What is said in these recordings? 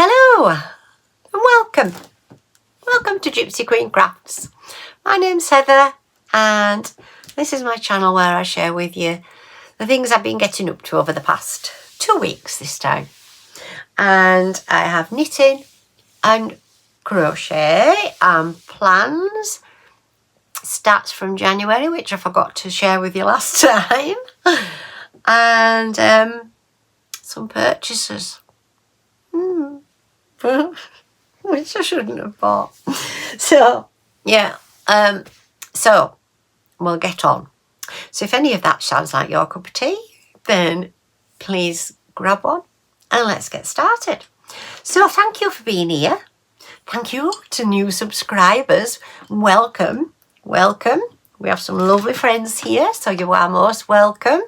Hello and welcome. Welcome to Gypsy Queen Crafts. My name's Heather and this is my channel where I share with you the things I've been getting up to over the past 2 weeks this time. And I have knitting and crochet and plans, stats from January, which I forgot to share with you last time, and some purchases. Which I shouldn't have bought. So, yeah, so we'll get on. So if any of that sounds like your cup of tea, then please grab one and let's get started. So thank you for being here. Thank you to new subscribers. Welcome, welcome. We have some lovely friends here, so you are most welcome.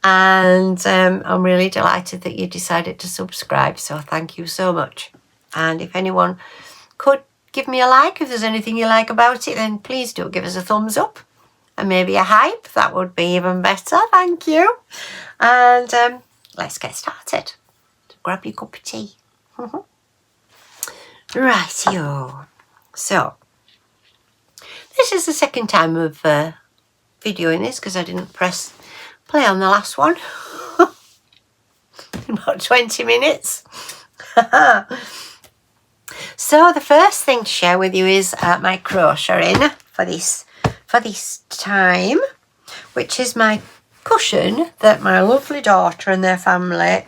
And I'm really delighted that you decided to subscribe, so thank you so much. And if anyone could give me a like, if there's anything you like about it, then please do give us a thumbs up and maybe a hype. That would be even better, thank you. And let's get started. Grab your cup of tea. Rightio. So this is the second time of videoing this because I didn't press play on the last one in about 20 minutes. So the first thing to share with you is my crocheting for this time, which is my cushion that my lovely daughter and their family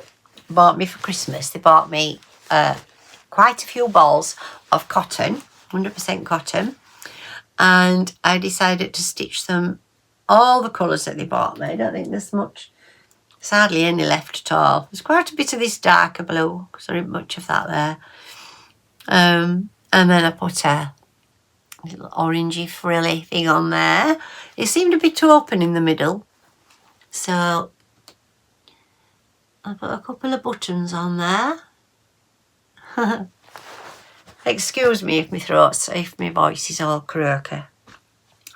bought me for Christmas. They bought me quite a few balls of cotton, 100% cotton, and I decided to stitch them all the colours that they bought me. I don't think there's hardly any left at all. There's quite a bit of this darker blue because there isn't much of that there. And then I put a little orangey frilly thing on there. It seemed a bit open in the middle, so I put a couple of buttons on there. Excuse me if my voice is all croaky.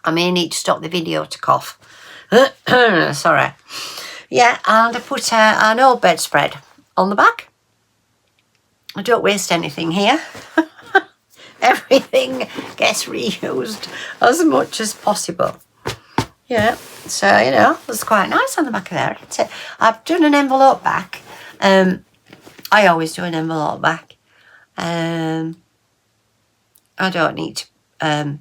I may need to stop the video to cough. Sorry. Yeah, and I put an old bedspread on the back. I don't waste anything here. Everything gets reused as much as possible. Yeah, so, you know, it's quite nice on the back of there, isn't it? I've done an envelope back. I always do an envelope back. I don't need to...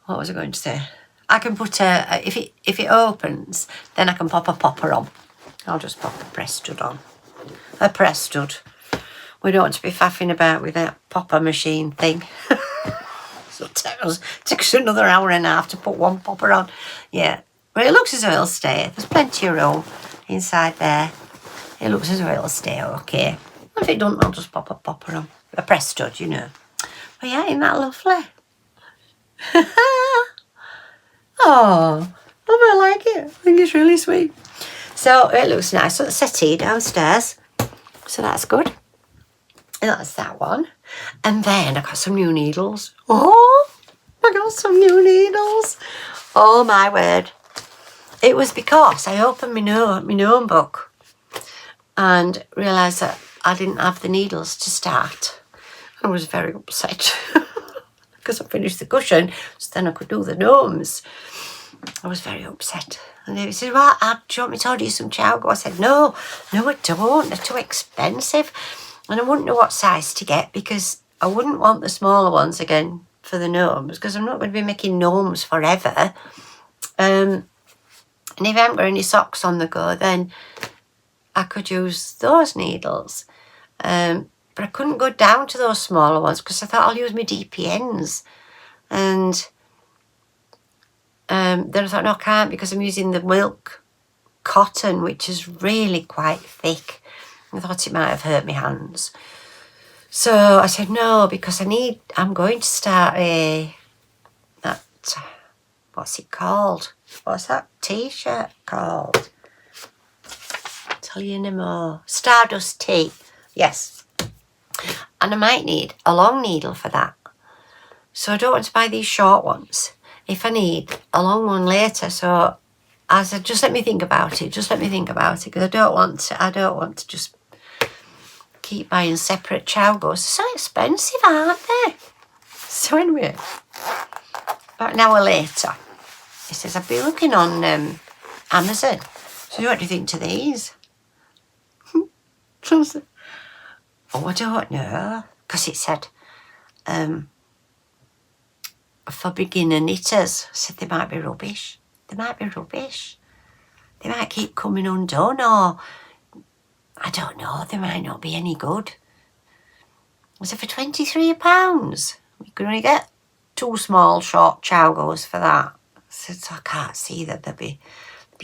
what was I going to say? I can put if it opens, then I can pop a popper on. I'll just pop a press stud on. A press stud. We don't want to be faffing about with that popper machine thing. So it takes another hour and a half to put one popper on. Yeah, but it looks as though it'll stay. There's plenty of room inside there. It looks as though it'll stay okay. If it doesn't, I'll just pop a popper on. A press stud, you know. But yeah, isn't that lovely? Oh, I like it. I think it's really sweet. So it looks nice. So the settee downstairs. So that's good. And that's that one. And then I got some new needles. Oh, I got some new needles. Oh my word. It was because I opened my gnome book and realised that I didn't have the needles to start. I was very upset. Because I finished the cushion, so then I could do the gnomes. I was very upset. And they said, well, do you want me to order you some chowgo? I said, no, I don't. They're too expensive. And I wouldn't know what size to get because I wouldn't want the smaller ones again for the gnomes because I'm not going to be making gnomes forever. And if I haven't got any socks on the go, then I could use those needles. But I couldn't go down to those smaller ones because I thought I'll use my DPNs. And then I thought, no, I can't because I'm using the milk cotton, which is really quite thick. I thought it might have hurt my hands. So I said, no, because I'm going to start what's it called? What's that t-shirt called? I'll tell you no more. Stardust tea. Yes. And I might need a long needle for that. So I don't want to buy these short ones if I need a long one later. So I said, just let me think about it. Because I don't want to just keep buying separate chow goes. They're so expensive, aren't they? So anyway, about an hour later, he says, I've been looking on Amazon. So what do you think to these? So I said, oh, I don't know. Because it said, for beginner knitters. I said, they might be rubbish. They might be rubbish. They might keep coming undone, or I don't know, they might not be any good. I said, for £23, you can only get 2 small short chow goes for that. I said, so I can't see that they'll be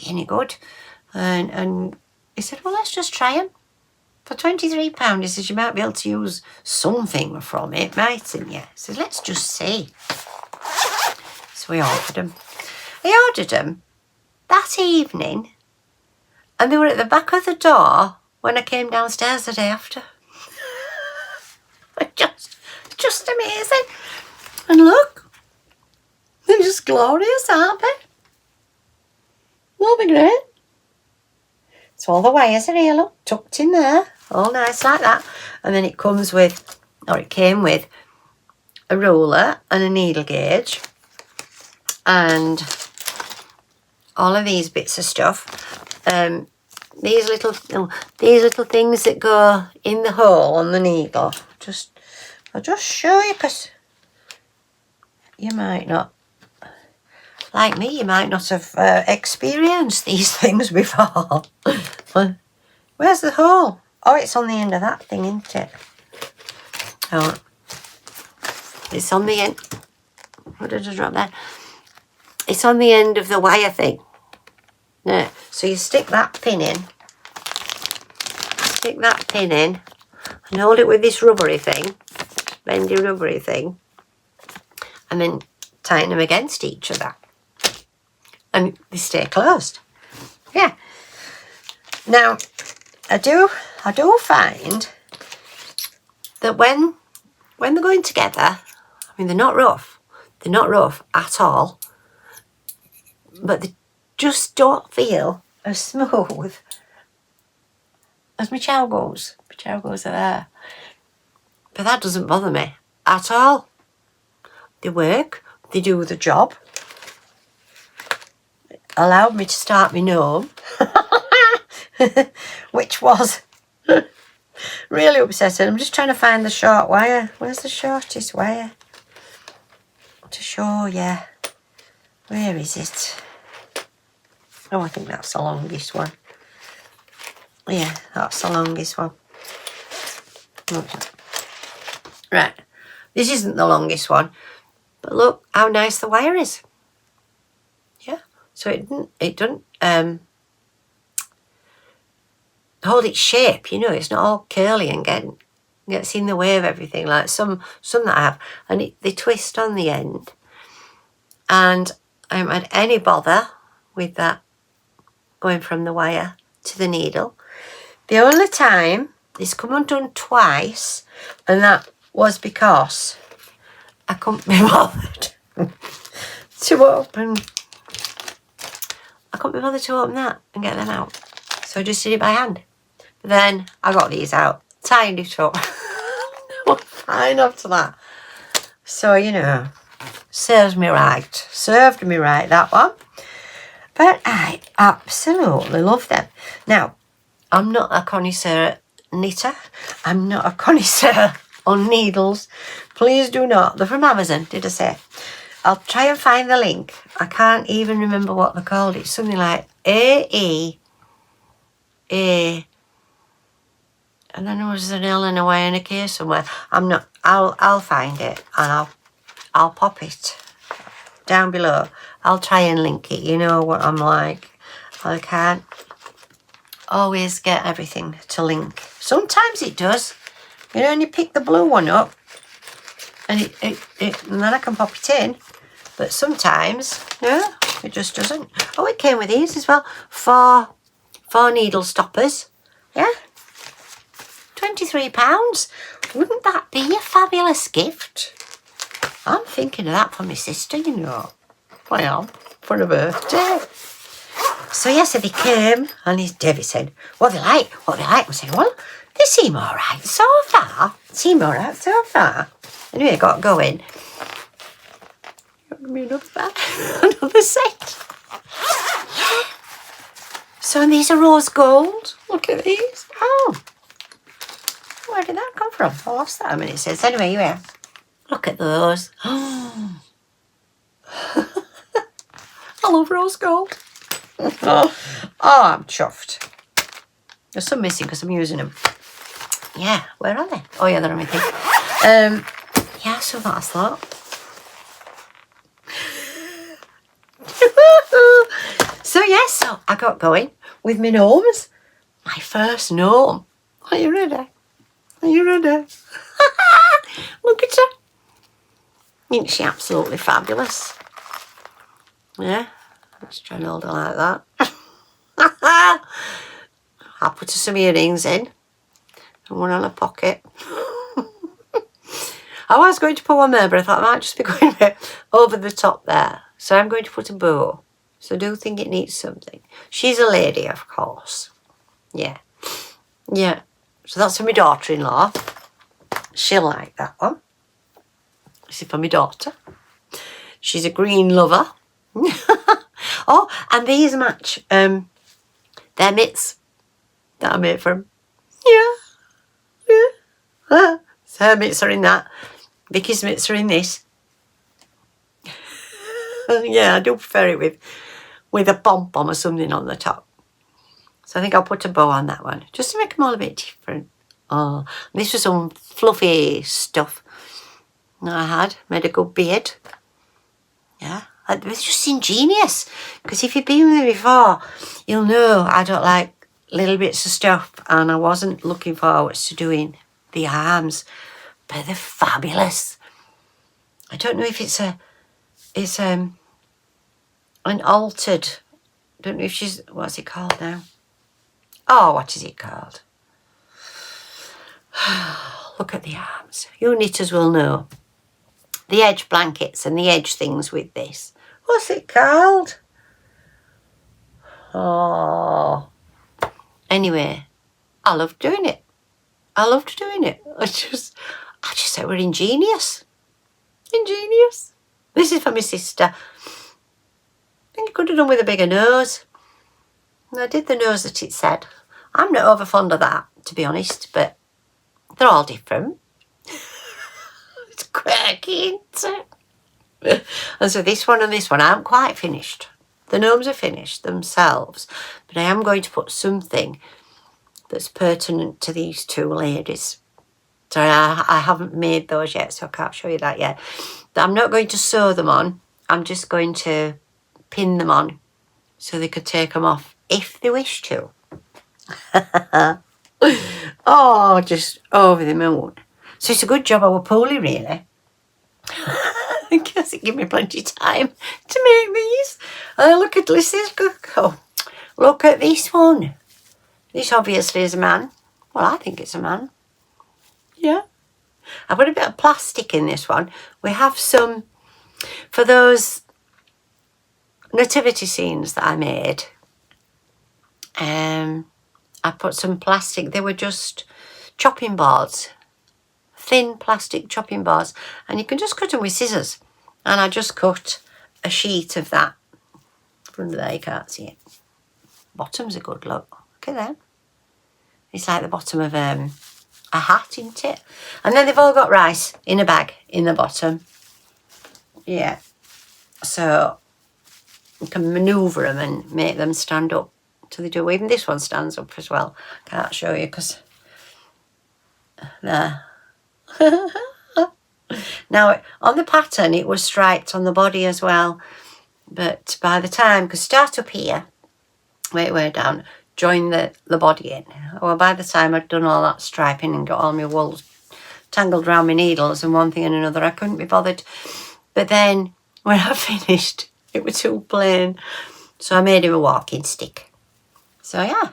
any good. And he said, well, let's just try them. For £23, he says, you might be able to use something from it, mightn't you? He said, let's just see. So we ordered them. I ordered them that evening, and they were at the back of the door when I came downstairs the day after. just amazing. And look, they're just glorious, aren't they? They'll be great. So all the wires are here, look, tucked in there, all nice like that. And then it comes with, or it came with, a ruler and a needle gauge and all of these bits of stuff. These little things that go in the hole on the needle. I'll just show you, because you might not, like me, you might not have experienced these things before. Where's the hole? Oh, it's on the end of that thing, isn't it? Oh, it's on the end. What did I drop there? It's on the end of the wire thing. No, so you stick that pin in. Stick that pin in and hold it with this rubbery thing, bendy rubbery thing, and then tighten them against each other. And they stay closed. Yeah. Now, I do find that when they're going together, I mean, they're not rough. They're not rough at all. But they just don't feel as smooth as my chow goes. My chow goes are there. But that doesn't bother me at all. They work. They do the job. It allowed me to start my gnome. Which was really upsetting. I'm just trying to find the short wire. Where's the shortest wire? To show you. Where is it? Oh, I think that's the longest one. Yeah, that's the longest one. Right. This isn't the longest one. But look how nice the wire is. Yeah. So it doesn't hold its shape, you know, it's not all curly and gets in the way of everything like some that I have. And they twist on the end. And I haven't had any bother with that going from the wire to the needle. The only time it's come undone twice, and that was because I couldn't be bothered to open. I couldn't be bothered to open that and get them out. So I just did it by hand. But then I got these out, tied it up. Fine after that. So, you know, served me right, that one. But I absolutely love them. Now, I'm not a connoisseur knitter. I'm not a connoisseur on needles. Please do not. They're from Amazon, did I say? I'll try and find the link. I can't even remember what they're called. It's something like A-E-A. And then there was an L and a Y and a K somewhere. I'll find it and I'll pop it down below. I'll try and link it. You know what I'm like. I can't always get everything to link. Sometimes it does. You know, and you pick the blue one up and and then I can pop it in. But sometimes, no, it just doesn't. Oh, it came with these as well. Four needle stoppers. Yeah. £23. Wouldn't that be a fabulous gift? I'm thinking of that for my sister, you know. Well, for her birthday. So, yeah, so they came, and David said, what they like? I said, well, They seem all right so far. Anyway, got going. Give me another set. So these are rose gold. Look at these. Oh, where did that come from? I lost that a minute. It says anyway. Here. Look at those. Oh, I love rose gold. Oh, I'm chuffed. There's some missing because I'm using them. Yeah, where are they? Oh yeah, they're on my thing. Yeah, so that's that. So yes, so I got going with my gnomes. My first gnome. Are you ready? Look at her. Isn't she absolutely fabulous? Yeah, let's try and hold her like that. I put her some earrings in and one on her pocket. I was going to put one there, but I thought I might just be going a bit over the top there. So I'm going to put a bow. So I do think it needs something. She's a lady, of course. Yeah. So that's for my daughter-in-law. She'll like that one. This is for my daughter. She's a green lover. Oh, and these match their mitts that I made for them. Yeah. So her mitts are in that. Vicky's mitts are in this. Yeah, I do prefer it with a pom-pom or something on the top. So I think I'll put a bow on that one, just to make them all a bit different. Oh, this was some fluffy stuff I had. Made a good beard. Yeah, it was just ingenious. Because if you've been with me before, you'll know I don't like little bits of stuff. And I wasn't looking forward to doing the arms. But they're fabulous. I don't know if it's an altered, I don't know if she's, what's it called now? Oh, what is it called? Look at the arms. You knitters will know. The edge blankets and the edge things with this. What's it called? Oh. Anyway, I loved doing it. I just thought we're ingenious. This is for my sister. I think I could have done with a bigger nose. And I did the nose that it said. I'm not over fond of that, to be honest, but they're all different. It's quirky, isn't it? And so this one and this one aren't quite finished. The gnomes are finished themselves, but I am going to put something that's pertinent to these two ladies. So I haven't made those yet, so I can't show you that yet. But I'm not going to sew them on. I'm just going to pin them on so they could take them off if they wish to. Oh, just over the moon. So it's a good job I were poorly, really. Because it gave me plenty of time to make these. Look at this. Oh, look at this one. This obviously is a man. Well, I think it's a man. Yeah. I've got a bit of plastic in this one. We have some, for those nativity scenes that I made, I put some plastic. They were just chopping boards, thin plastic chopping boards, and you can just cut them with scissors. And I just cut a sheet of that. From there you can't see it. Bottom's a good look. Look at them. It's like the bottom of a hat, isn't it? And then they've all got rice in a bag in the bottom. Yeah. So you can manoeuvre them and make them stand up till they do. Even this one stands up as well. Can't show you because there. Now on the pattern it was striped on the body as well, but by the time, because start up here, way down, join the body in. Well, by the time I'd done all that striping and got all my wool tangled around my needles and one thing and another, I couldn't be bothered. But then when I finished, it was too plain, so I made him a walking stick. So yeah,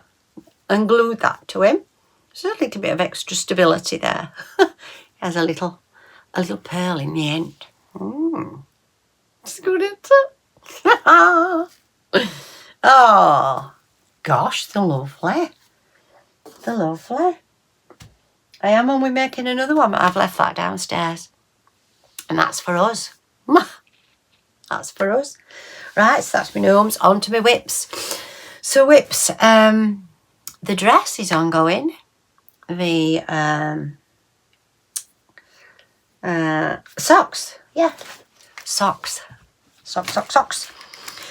and glued that to him. There's a little bit of extra stability there. He has a little pearl in the end. It's good, isn't it? Oh, gosh, they're lovely. They're lovely. I am on with making another one, but I've left that downstairs. And that's for us. That's for us. Right, so that's my gnomes. On to my whips. So whips, the dress is ongoing. The socks. Yeah. Socks. Socks.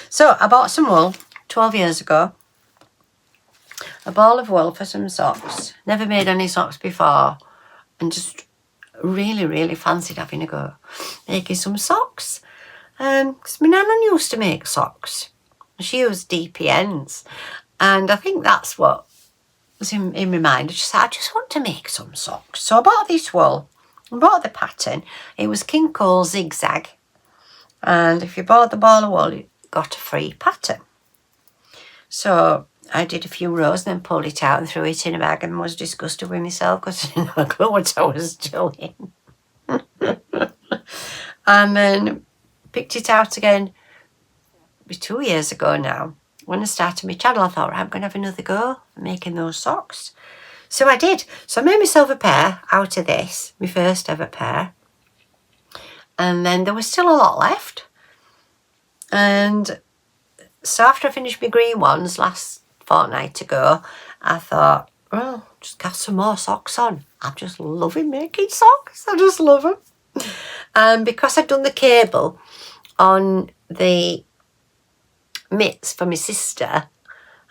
So I bought some wool 12 years ago. A ball of wool for some socks. Never made any socks before. And just really, really fancied having a go making some socks. Because my nana used to make socks. She used DPNs. And I think that's what was in my mind. I just want to make some socks. So I bought this wool. I bought the pattern. It was King Cole Zigzag. And if you bought the ball of wool, you got a free pattern. So I did a few rows and then pulled it out and threw it in a bag and was disgusted with myself because I didn't have a clue what I was doing. And then picked it out again 2 years ago now. When I started my channel, I thought, right, I'm going to have another go at making those socks. So I did. So I made myself a pair out of this, my first ever pair. And then there was still a lot left. And so after I finished my green ones last fortnight ago, I thought, well, just got some more socks on. I'm just loving making socks. I just love them. And because I'd done the cable on the mitts for my sister,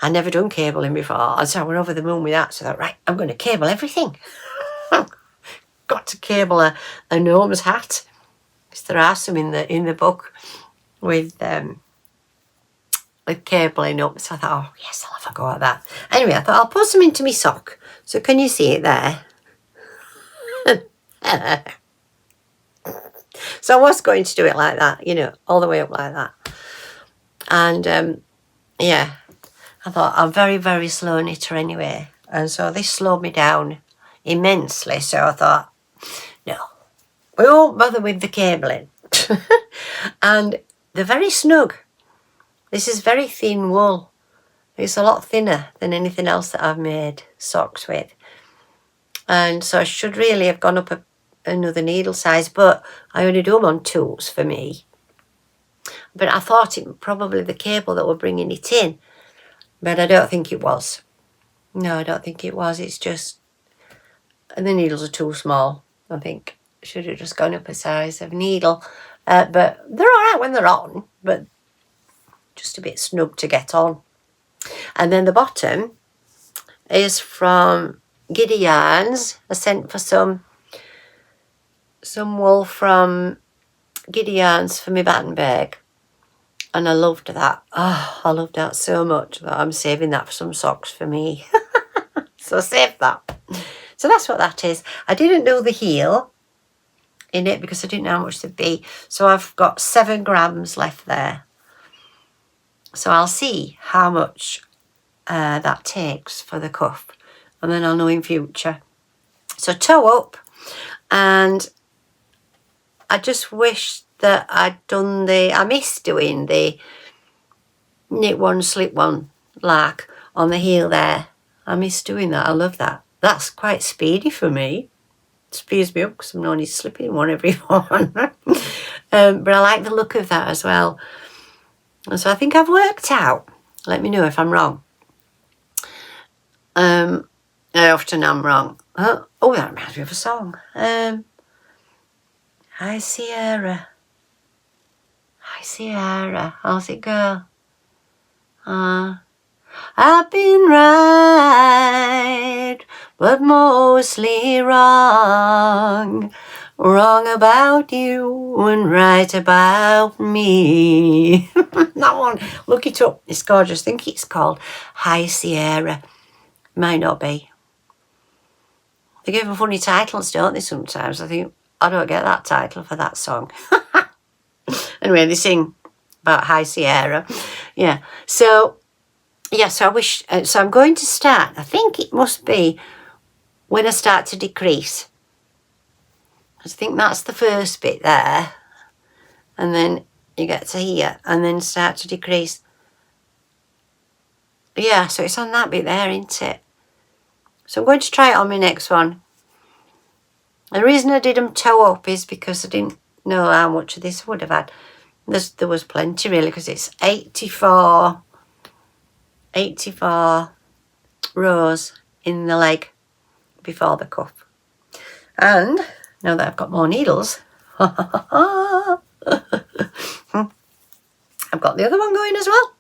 I'd never done cabling before. And so I went over the moon with that. So I thought, right, I'm going to cable everything. Got to cable a gnome's hat. Because there are some in the book with cabling up. So I thought, oh, yes, I'll have a go at that. Anyway, I thought I'll put some into my sock. So can you see it there? So I was going to do it like that, you know, all the way up like that. And, yeah, I thought I'm very, very slow knitter anyway. And so this slowed me down immensely. So I thought, no, we won't bother with the cabling. And they're very snug. This is very thin wool. It's a lot thinner than anything else that I've made socks with. And so I should really have gone up another needle size, but I only do them on 2s for me. But I thought it was probably the cable that were bringing it in, but I don't think it was. No, I don't think it was. It's just, and the needles are too small. I think I should have just gone up a size of needle. But they're all right when they're on, but just a bit snug to get on. And then the bottom is from Giddy Yarns. I sent for some wool from Giddy Yarns for my batten bag. And I loved that. Oh, I loved that so much that I'm saving that for some socks for me. So save that. So that's what that is. I didn't do the heel in it because I didn't know how much there'd be. So I've got 7 grams left there. So I'll see how much that takes for the cuff. And then I'll know in future. So toe up. And I just wish that I'd done I missed doing the knit one, slip one lark on the heel there. I miss doing that. I love that. That's quite speedy for me. It speeds me up because I'm only slipping one every one. But I like the look of that as well. And so I think I've worked out. Let me know if I'm wrong. I often am wrong. Oh, that reminds me of a song. Hi Sierra. Hi Sierra. How's it go? I've been right, but mostly wrong. Wrong about you and right about me. That one, look it up. It's gorgeous. I think it's called Hi Sierra. Might not be. They give them funny titles, don't they, sometimes? I think I don't get that title for that song. Anyway, they sing about Hi Sierra. Yeah. So I wish... so I'm going to start. I think it must be when I start to decrease. I think that's the first bit there. And then you get to here and then start to decrease. Yeah, so it's on that bit there, isn't it? So I'm going to try it on my next one. The reason I did them toe up is because I didn't know how much of this I would have had. There was plenty really, because it's 84 rows in the leg before the cuff. And now that I've got more needles, I've got the other one going as well.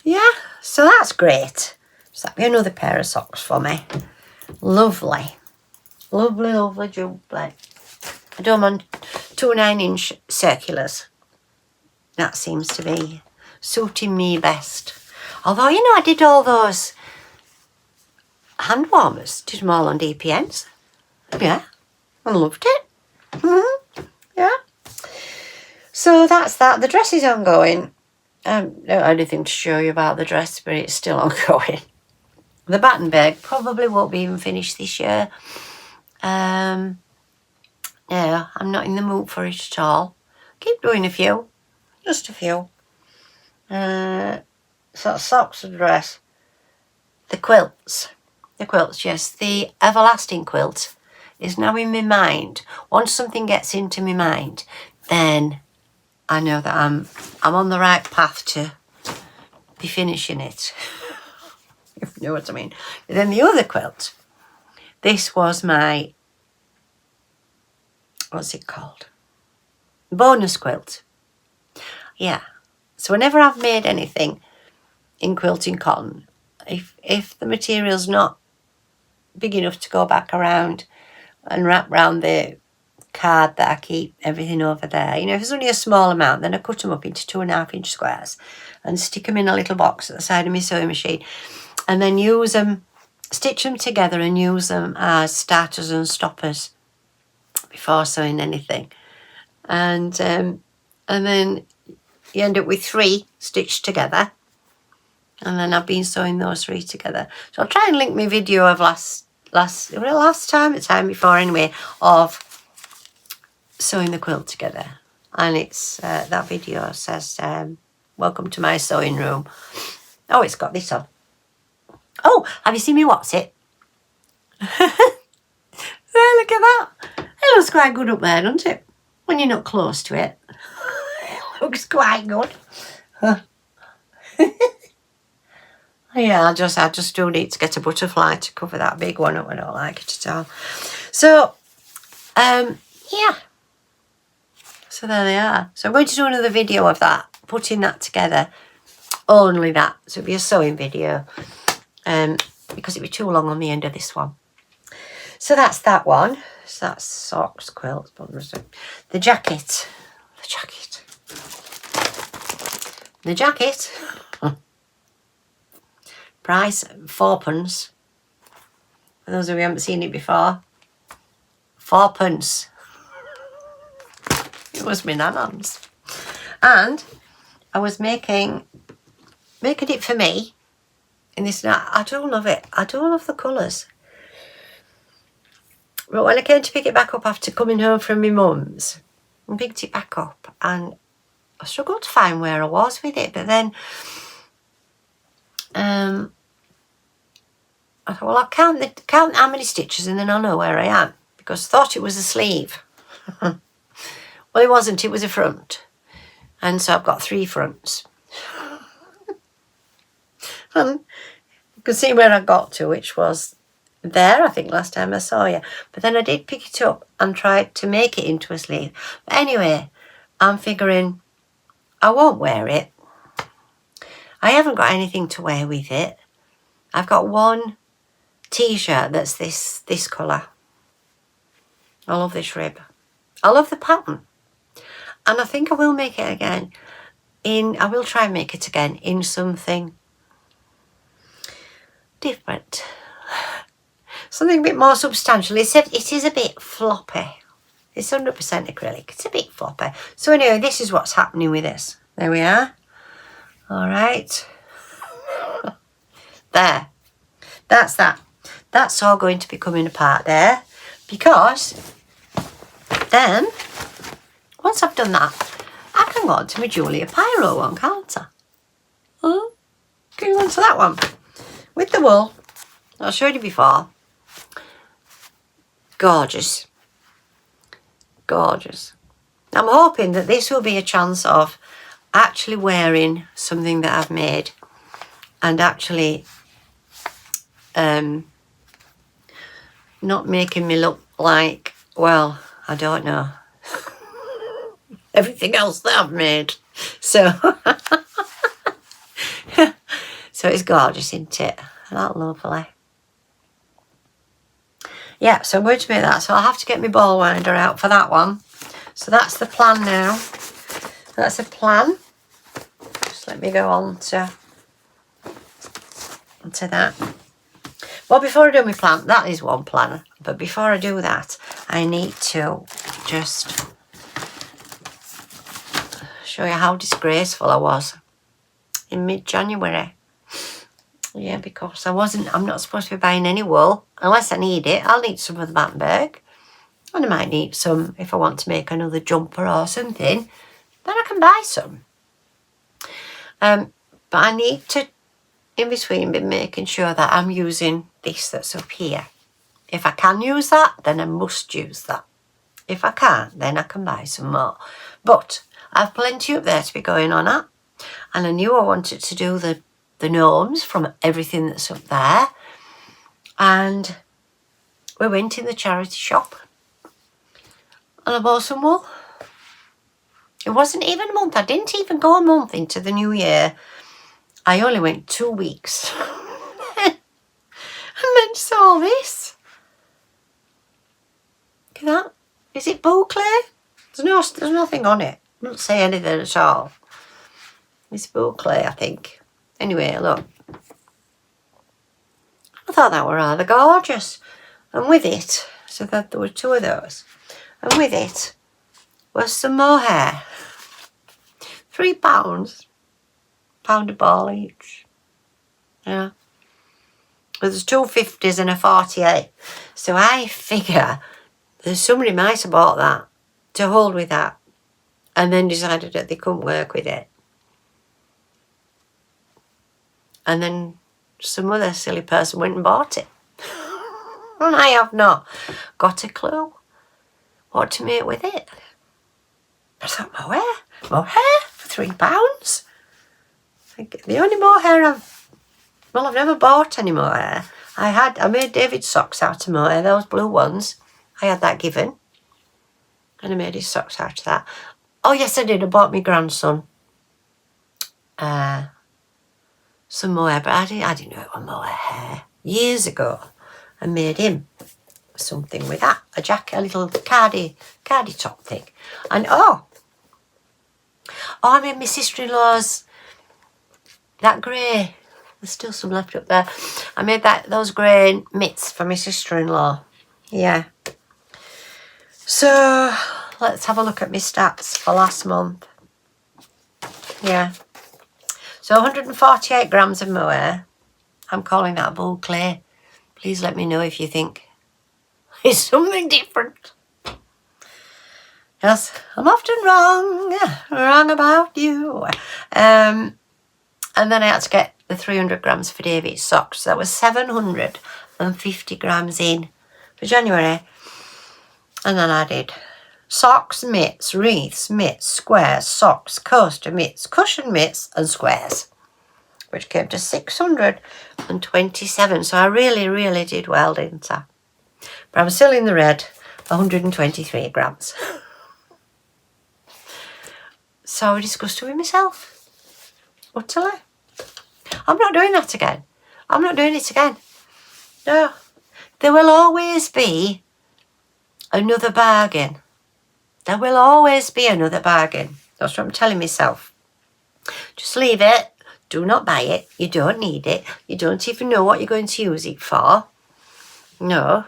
Yeah, so that's great. So that'll be another pair of socks for me. Lovely. Lovely, lovely jubbly. I do them on 2 9-inch circulars. That seems to be suiting me best. Although, you know, I did all those hand warmers. Did them all on DPNs. Yeah, I loved it. Yeah. So that's that. The dress is ongoing. I don't have anything to show you about the dress, but it's still ongoing. The baton bag probably won't be even finished this year. Yeah, I'm not in the mood for it at all. Keep doing a few. Just a few. So socks and dress. The quilts. The quilts, yes. The everlasting quilt is now in my mind. Once something gets into my mind, then I know that I'm on the right path to be finishing it. If you know what I mean. But then the other quilt, this was my, what's it called? Bonus quilt. Yeah. So whenever I've made anything in quilting cotton, if the material's not big enough to go back around and wrap around the card that I keep everything over there, you know, if it's only a small amount, then I cut them up into 2.5-inch squares and stick them in a little box at the side of my sewing machine, and then use them, stitch them together and use them as starters and stoppers before sewing anything. And then you end up with 3 stitched together, and then I've been sewing those 3 together. So I'll try and link my video of the time before anyway, of sewing the quilt together. And it's that video says welcome to my sewing room. Oh, it's got this on. Oh, have you seen me what's it? There, look at that. It looks quite good up there, doesn't it? When you're not close to it. It looks quite good. Yeah, I just do need to get a butterfly to cover that big one up. I don't like it at all. So, yeah. So there they are. So I'm going to do another video of that, putting that together. Only that. So it'll be a sewing video. Because it'd be too long on the end of this one. So that's that one. So that's socks, quilts, the jacket. The jacket. Price, 4p. For those of you who haven't seen it before, 4p. It was my nan's. And I was making it for me. And this, I do love it. I do love the colours. But when I came to pick it back up after coming home from my mum's, I picked it back up and I struggled to find where I was with it. But then I thought, well, I'll count how many stitches and then I'll know where I am. Because I thought it was a sleeve. Well, it wasn't. It was a front. And so I've got 3 fronts. And you can see where I got to, which was there, I think, last time I saw you. But then I did pick it up and tried to make it into a sleeve. But anyway, I'm figuring I won't wear it. I haven't got anything to wear with it. I've got one t-shirt that's this colour. I love this rib. I love the pattern. And I think I will make it again. I will try and make it again in something different. Something a bit more substantial. It said it is a bit floppy. It's 100% acrylic. It's a bit floppy. So anyway, this is what's happening with this. There we are. All right. There. That's that. That's all going to be coming apart there. Because then, once I've done that, I can go on to my Julia Pyro one, can't I? Oh, can you go on to that one? With the wool, I showed you before. gorgeous. Gorgeous. I'm hoping that this will be a chance of actually wearing something that I've made and actually not making me look like, well, I don't know, everything else that I've made. So, so it's gorgeous, isn't it? That's lovely. Yeah, so I'm going to make that. So I'll have to get my ball winder out for that one. So that's the plan now. That's a plan. Just let me go on to that. Well, before I do my plan, that is one plan. But before I do that, I need to just show you how disgraceful I was in mid-January. Yeah, because I'm not supposed to be buying any wool unless I need it. I'll need some of the Battenberg. And I might need some if I want to make another jumper or something. Then I can buy some. But I need to, in between, be making sure that I'm using this that's up here. If I can use that, then I must use that. If I can't, then I can buy some more. But I've plenty up there to be going on at. And I knew I wanted to do the gnomes from everything that's up there. And we went in the charity shop. And I bought some wool. It wasn't even a month. I didn't even go a month into the new year. I only went 2 weeks. And then saw this. Look at that. Is it boucle? There's nothing on it. It doesn't say anything at all. It's boucle, I think. Anyway, look. I thought that were rather gorgeous. And with it, so that there were 2 of those. And with it was some mohair. £3. Pound a ball each. Yeah. There's 2 50s and a 48. So I figure that somebody might have bought that to hold with that and then decided that they couldn't work with it. And then some other silly person went and bought it. And I have not got a clue what to make with it. I thought, mohair for £3? The only mohair I've never bought any mohair. I made David's socks out of mohair, those blue ones. I had that given. And I made his socks out of that. Oh yes, I did. I bought my grandson some mohair, but I didn't know it was mohair. Years ago, I made him something with that. A jacket, a little cardi top thing. And I made my sister-in-law's that grey. There's still some left up there. I made those grey mitts for my sister-in-law. Yeah. So let's have a look at my stats for last month. Yeah. So 148 grams of mohair. I'm calling that boucle. Please let me know if you think it's something different. Yes, I'm often wrong about you. And then I had to get the 300 grams for David's socks. That was 750 grams in for January. And then I did socks, mitts, wreaths, mitts, squares, socks, coaster mitts, cushion mitts and squares, which came to 627. So I really, really did well, didn't I? But I'm still in the red, 123 grams. So I discussed it with myself. Utterly. I'm not doing that again. I'm not doing it again. No. There will always be another bargain. There will always be another bargain. That's what I'm telling myself. Just leave it. Do not buy it. You don't need it. You don't even know what you're going to use it for. No.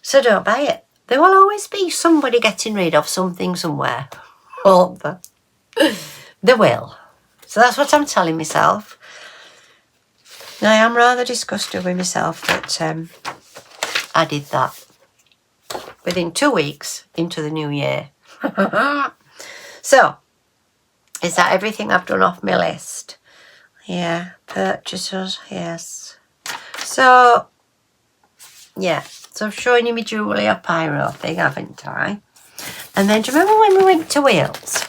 So don't buy it. There will always be somebody getting rid of something somewhere. Won't there? There will. So that's what I'm telling myself. Now I am rather disgusted with myself that I did that within 2 weeks into the new year. So, is that everything I've done off my list? Yeah, purchases, yes. So, yeah, So I've shown you my Julia Pyro thing, haven't I? And then do you remember when we went to Wales?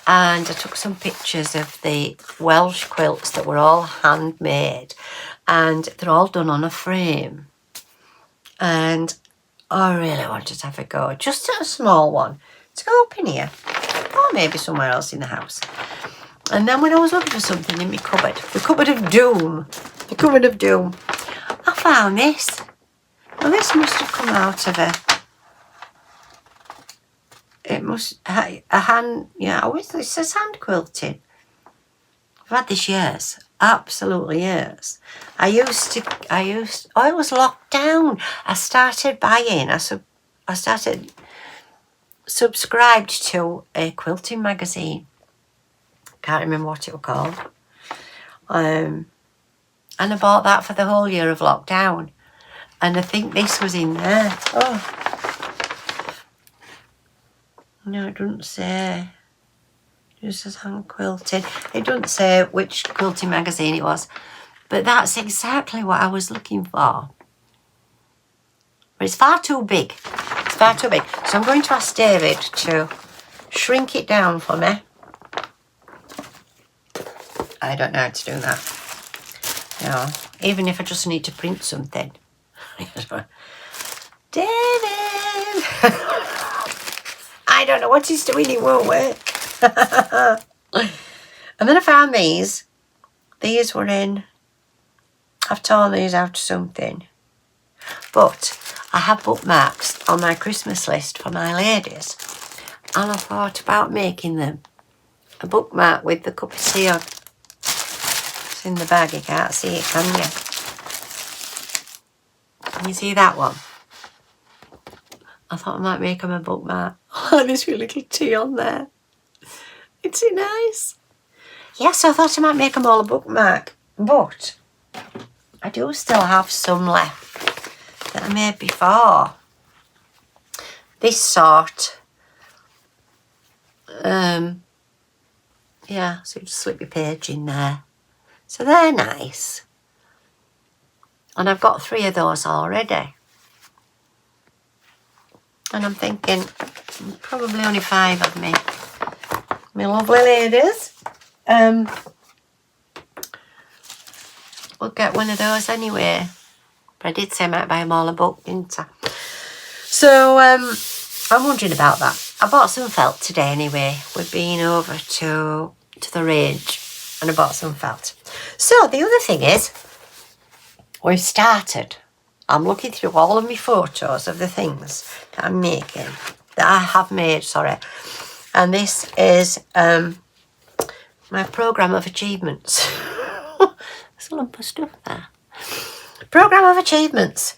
And I took some pictures of the Welsh quilts that were all handmade. And they're all done on a frame. And I really wanted to have a go. Just at a small one. To go up in here. Or maybe somewhere else in the house. And then when I was looking for something in my cupboard. The cupboard of doom. The cupboard of doom. I found this. Well, this must have come out of it must, a hand, yeah, it says hand quilting. I've had this years, absolutely years. I used, it was locked down. I started buying, I started subscribed to a quilting magazine. Can't remember what it was called. And I bought that for the whole year of lockdown. And I think this was in there. Oh. No, it doesn't say. It just says hand quilting. It doesn't say which quilting magazine it was. But that's exactly what I was looking for. But it's far too big. It's far too big. So I'm going to ask David to shrink it down for me. I don't know how to do that. No, even if I just need to print something. David! I don't know what he's doing, it won't work. And then I found these. These were in, I've torn these out of something. But I have bookmarks on my Christmas list for my ladies. And I thought about making them a bookmark with the cup of tea on. It's in the bag, you can't see it, can you? Can you see that one? I thought I might make them a bookmark. Oh, there's your little tea on there. Isn't it nice? Yes, I thought I might make them all a bookmark. But I do still have some left that I made before. This sort. Yeah, so you just slip your page in there. So they're nice. And I've got 3 of those already. And I'm thinking probably only 5 of me. My lovely ladies. We'll get one of those anyway. But I did say I might buy them all a book, didn't I? So I'm wondering about that. I bought some felt today anyway. We've been over to the range and I bought some felt. So the other thing is, we've started. I'm looking through all of my photos of the things that I'm making, that I have made, sorry. And this is my programme of achievements. There's a lump of stuff there. Programme of achievements.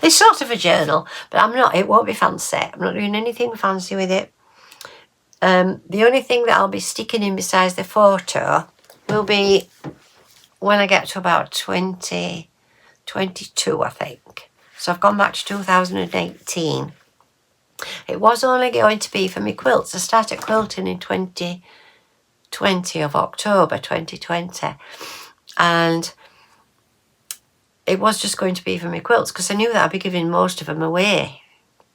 It's sort of a journal, but it won't be fancy. I'm not doing anything fancy with it. The only thing that I'll be sticking in besides the photo will be when I get to about 2022, I think. So I've gone back to 2018. It was only going to be for my quilts. I started quilting in 2020 of October 2020. And it was just going to be for my quilts because I knew that I'd be giving most of them away.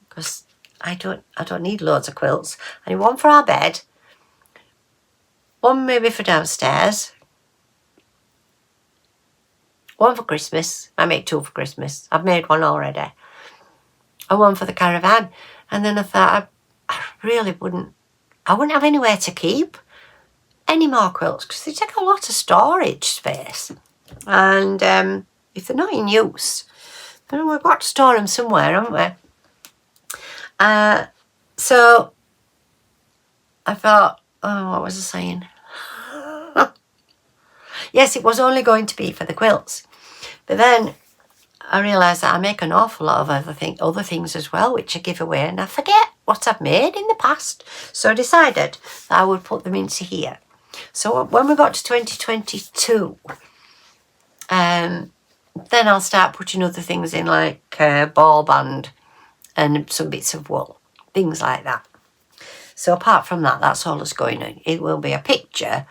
Because I don't need loads of quilts. I need one for our bed. One maybe for downstairs. One for Christmas. I make 2 for Christmas. I've made one already. And one for the caravan. And then I thought I really wouldn't have anywhere to keep any more quilts because they take a lot of storage space. And if they're not in use, then we've got to store them somewhere, haven't we? So I thought, oh, what was I saying? Yes, it was only going to be for the quilts. But then I realised that I make an awful lot of other things as well, which I give away, and I forget what I've made in the past. So I decided that I would put them into here. So when we got to 2022, then I'll start putting other things in, like ball band and some bits of wool, things like that. So apart from that, that's all that's going on. It will be a picture,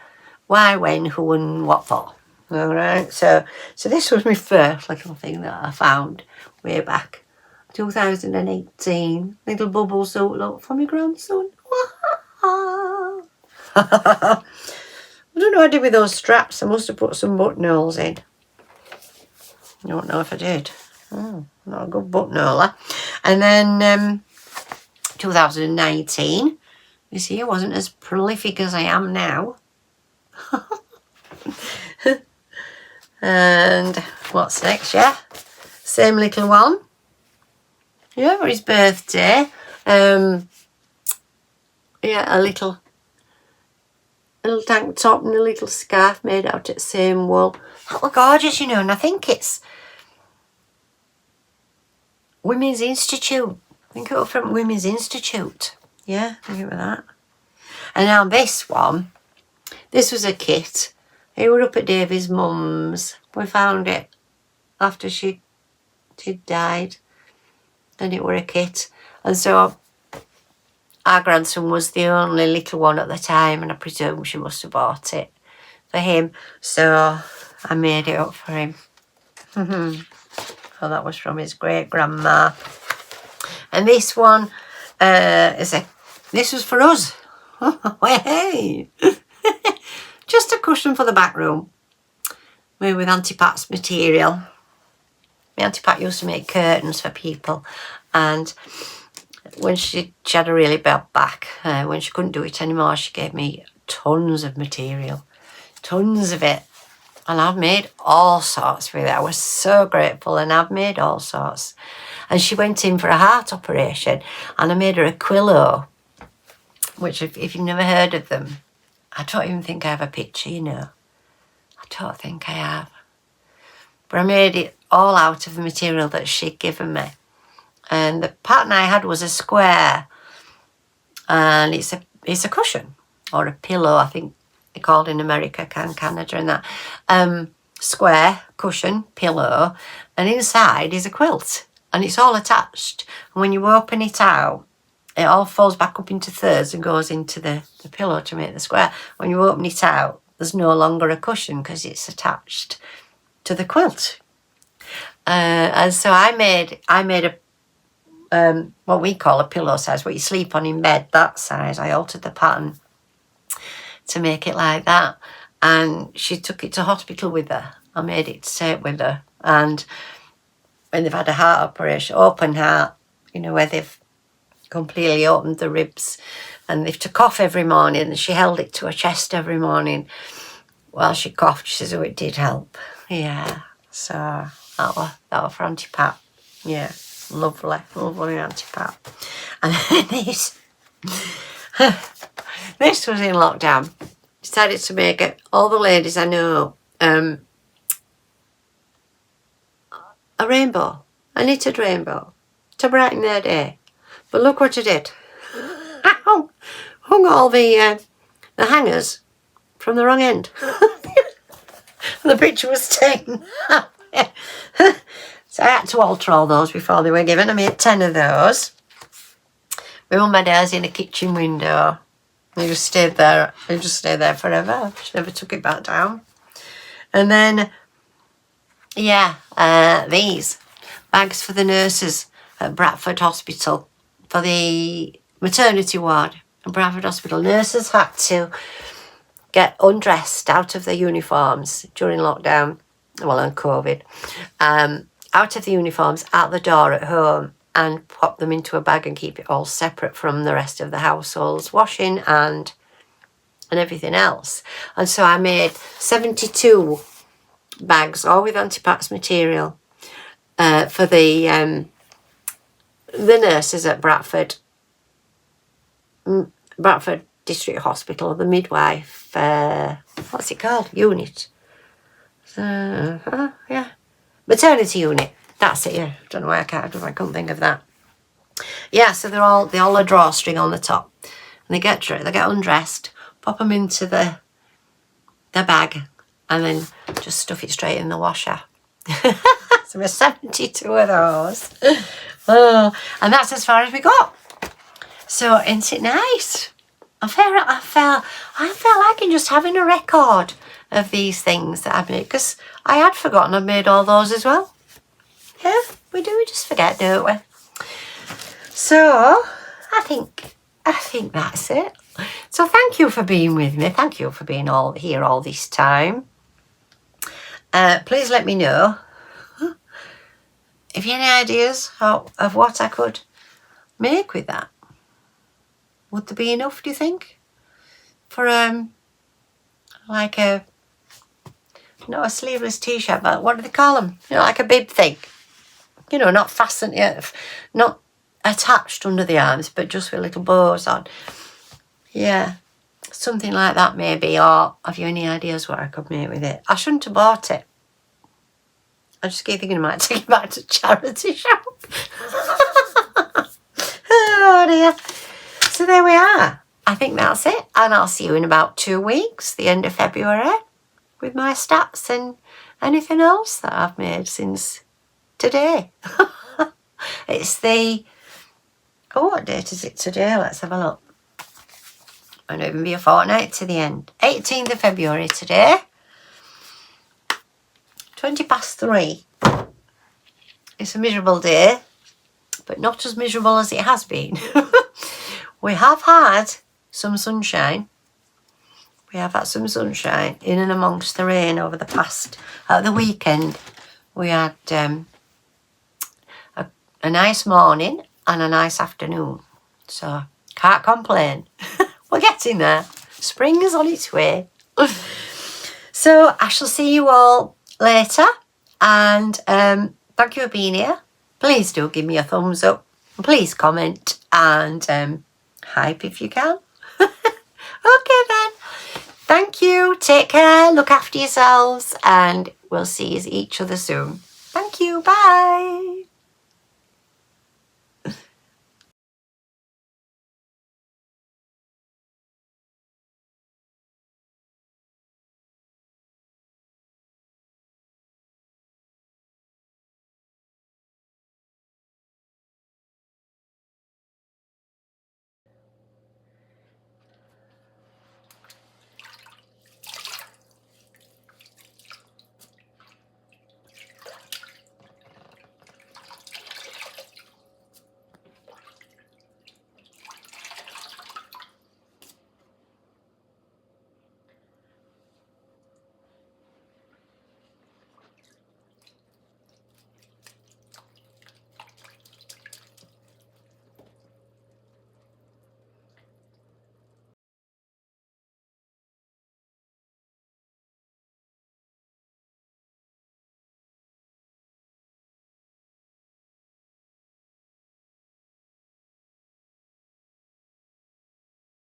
why, when, who and what for. All right, so this was my first little thing that I found way back, 2018. Little bubble suit look for my grandson. I don't know what I did with those straps. I must have put some buttonholes in. I don't know if I did. Oh, not a good buttonhole. And then 2019. You see, I wasn't as prolific as I am now. And what's next? Yeah, same little one. Yeah, for his birthday. Yeah, a little tank top and a little scarf made out of the same wool. That were gorgeous, you know, and I think it's Women's Institute. I think it was from Women's Institute. Yeah, think about that. And now this one, this was a kit. It was up at Davy's mum's. We found it after she died, and it were a kit. And so our grandson was the only little one at the time, and I presume she must have bought it for him. So I made it up for him. Oh, that was from his great grandma. And this one this was for us. Hey. Just a cushion for the back room, made with Auntie Pat's material. My Auntie Pat used to make curtains for people, and when she had a really bad back, when she couldn't do it anymore, she gave me tons of material, tons of it, and I've made all sorts with it. I was so grateful, and I've made all sorts. And she went in for a heart operation, and I made her a quillo, which if you've never heard of them, I don't even think I have a picture, you know. I don't think I have. But I made it all out of the material that she'd given me. And the pattern I had was a square. And it's a cushion, or a pillow, I think they called in America, Canada and that. Square, cushion, pillow. And inside is a quilt. And it's all attached. And when you open it out, it all falls back up into thirds and goes into the pillow to make the square. When you open it out, there's no longer a cushion because it's attached to the quilt. And so I made a what we call a pillow size, what you sleep on in bed, that size. I altered the pattern to make it like that. And she took it to hospital with her. I made it to take with her. And when they've had a heart operation, open heart, you know, where they've completely opened the ribs, and they took off every morning, and she held it to her chest every morning while she coughed. She says, oh, it did help. Yeah, so that was for Auntie Pat. Yeah, lovely Auntie Pat. And then this was in lockdown. Decided to make it, all the ladies I know, a rainbow, a knitted rainbow to brighten their day. But look what I did. I hung all the hangers from the wrong end. The picture was taken. So I had to alter all those before they were given. I made 10 of those. My mum had hers in a kitchen window. They just stayed there. They just stayed there forever. She never took it back down. And then, yeah, these bags for the nurses at Bradford Hospital. For the maternity ward at Bradford Hospital, nurses had to get undressed out of their uniforms during lockdown, well, and COVID, out of the uniforms at the door at home, and pop them into a bag and keep it all separate from the rest of the household's washing and everything else. And so I made 72 bags, all with Auntie Pat's material, for the nurses at Bradford District Hospital, the midwife, what's it called? Unit. Yeah. Maternity unit. That's it, yeah. Don't know why I couldn't think of that. Yeah, so they all a drawstring on the top. And they get undressed, pop them into the bag, and then just stuff it straight in the washer. So there's 72 of those. Oh, and that's as far as we got. So isn't it nice? I felt like I'm just having a record of these things that I've made, because I had forgotten I've made all those as well. Yeah, we just forget, don't we? So I think that's it. So thank you for being with me. Thank you for being all here all this time. Please let me know if you have any ideas of what I could make with that. Would there be enough, do you think? For like a, not a sleeveless t-shirt, but what do they call them? You know, like a bib thing. You know, not fastened yet, not attached under the arms, but just with little bows on. Yeah, something like that maybe. Or have you any ideas what I could make with it? I shouldn't have bought it. I just keep thinking I might take it back to charity shop. Oh dear. So there we are. I think that's it. And I'll see you in about 2 weeks, the end of February, with my stats and anything else that I've made since today. It's the, oh, what date is it today? Let's have a look. Might not even be a fortnight to the end. 18th of February today. 3:20. It's a miserable day, but not as miserable as it has been. We have had some sunshine. We have had some sunshine in and amongst the rain over the past, at the weekend. We had a nice morning and a nice afternoon. So, can't complain. We're getting there. Spring is on its way. So, I shall see you all later. And thank you for being here. Please do give me a thumbs up. Please comment and hype if you can. Okay then. Thank you. Take care. Look after yourselves. And we'll see each other soon. Thank you. Bye.